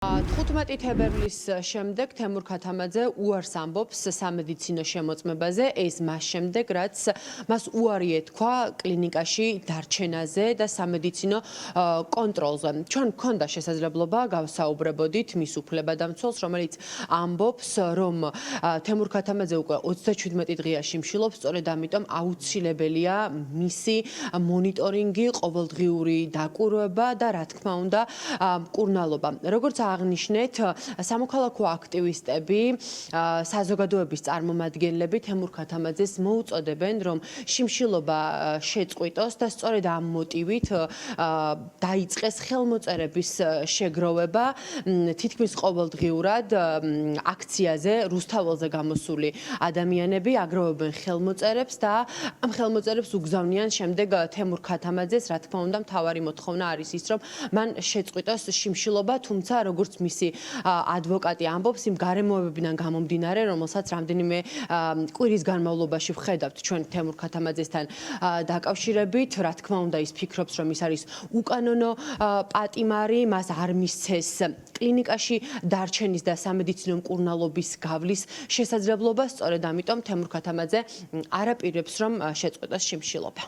15 თებერვლის შემდეგ თემურ ქათამაძე უარს ამბობს სამედიცინო შემოწმებაზე, ეს მას შემდეგ, რაც მას უარი ეთქვა კლინიკაში დარჩენაზე და სამედიცინო კონტროლზე. ჩვენ გქონდა შესაძლებლობა გავსაუბრებოდით მის უფლებადამცველს, რომელიც ამბობს, რომ თემურ ქათამაძე უკვე 37 დღეა შიმშილობს, სწორედ ამიტომ აუცილებელია მისი მონიტორინგი, ყოველდღიური დაკვირვება და რა თქმა უნდა, მკურნალობა. როგორც აღნიშნეთ, სამოქალაქო აქტივისტები, საზოგადოების წარმომადგენლები თემურ ქათამაძეს მოუწოდებენ, რომ შიმშილობა შეწყვიტოს და სწორედ ამ მოტივით დაიწყეს ხელმოწერების შეგროვება თითქმის ყოველდღიურად აქციაზე რუსთაველზე გამოსული ადამიანები აგროვებენ ხელმოწერებს და ამ ხელმოწერებს უგზავნიან შემდეგ თემურ ქათამაძეს, რა თქმა უნდა, მთავარი მოთხოვნა არის ის, რომ მან შეწყვიტოს შიმშილობა, თუმცა როგორც მისი ადვოკატი ამბობს, იმ გარემოებებიდან გამომდინარე, რომელსაც რამდენიმე კვირის განმავლობაში ვხედავთ ჩვენ თემურ ქათამაძესთან დაკავშირებით, რა თქმა უნდა, ის ფიქრობს, რომ ის არის უკანონო პატიმარი, მას არ მისცეს კლინიკაში დარჩენის და სამედიცინო მკურნალობის გავლის შესაძლებლობა, სწორედ ამიტომ თემურ ქათამაძე არაპირებს, რომ შეწყვეტოს შიმშილობა.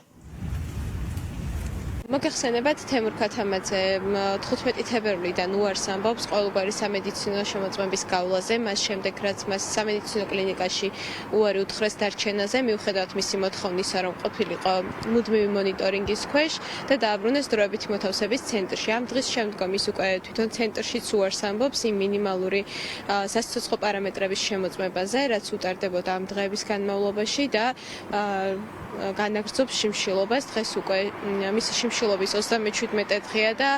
მოგეხსენებათ, თემურ ქათამაძე 15 თებერვლიდან უარს ამბობს ყოველგვარი სამედიცინო შემოწმების გავლაზე, მას შემდეგ, რაც მას სამედიცინო კლინიკაში უარი უთხრეს დარჩენაზე, მიუხედავად მისი მოთხოვნისა, რომ ყოფილიყო მუდმივი მონიტორინგის ქვეშ და დააბრუნეს დროებითი მოთავსების ცენტრში. ამ დღის შემდგომ ის უკვე თვითონ ცენტრშიც უარს ამბობს იმ მინიმალური სასიცოცხლო პარამეტრების შემოწმებაზე, რაც უტარდებოდა ამ დღეების განმავლობაში და განაგრძობს შიმშილობას. დღეს უკვე მისი შიმშილობის 37 დღეა და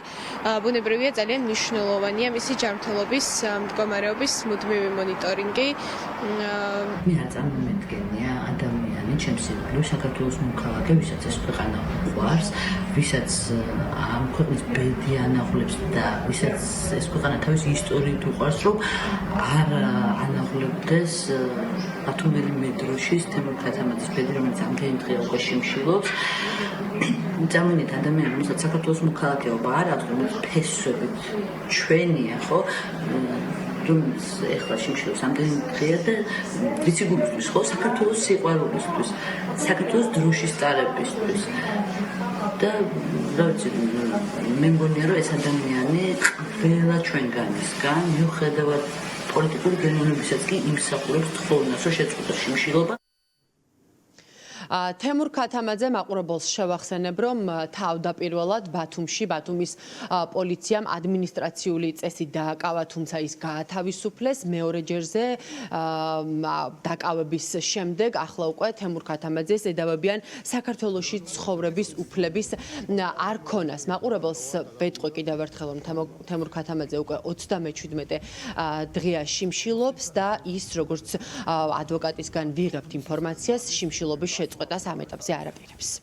ბუნებრივია ძალიან მნიშვნელოვანია მისი ჯანმრთელობის მდგომარეობის მუდმივი მონიტორინგი. მე არ წარმომედგენია ადამიანი, ჩემს ირგვლივ საქართველოს მოქალაქე, ვისაც ეს ქვეყანა უყვარს, ვისაც ამ ქვეყნის ბედი ანაღვლებს და ვისაც ეს ქვეყანა თავისი ისტორიით უყვარს, რომ არ ანაღლებდეს ათომელი დროშის თემურ ქათამაძის ბედი, რომელიც ამდენი დღე უკვე შიმშილობს. Წამონით ადამიანი, რომელსაც საქართველოს მოქალაქეობა არ აქვს, რომელიც ფესვებით ჩვენია, ხო? რომელიც ეხლა შიმშილობს ამდენი დღეა და ვიცი გულისთვის, ხო? საქართველოს სიყვარულისთვის, საქართველოს დროშის წარებისთვის. და რა ვიცი, მე მგონია, რომ ეს ადამიანი ყველა ჩვენგანისგან, მიუხედავად პოლიტიკური გენონებისაც კი იმსახურებს თხოვნას, რომ შეწყვეტოს შიმშილობა. თემურ ქათამაძე მაყურებელს შევახსენებ, რომ თავდაპირველად ბათუმის პოლიციამ ადმინისტრაციული წესით დააკავა, თუმცა ის გაათავისუფლეს მეორე ჯერზე დაკავების შემდეგ. ახლა უკვე თემურ ქათამაძეს ედავებიან საქართველოში ცხოვრების უფლების არქონას. მაყურებელს ვეტყვი კიდევ ერთხელ, რომ თემურ ქათამაძე უკვე 37 დღეა შიმშილობს და ის, როგორც ადვოკატისგან ვიღებთ ინფორმაციას, შიმშილობის შეწყვეტას ამ ეტაპზე არაპირებს.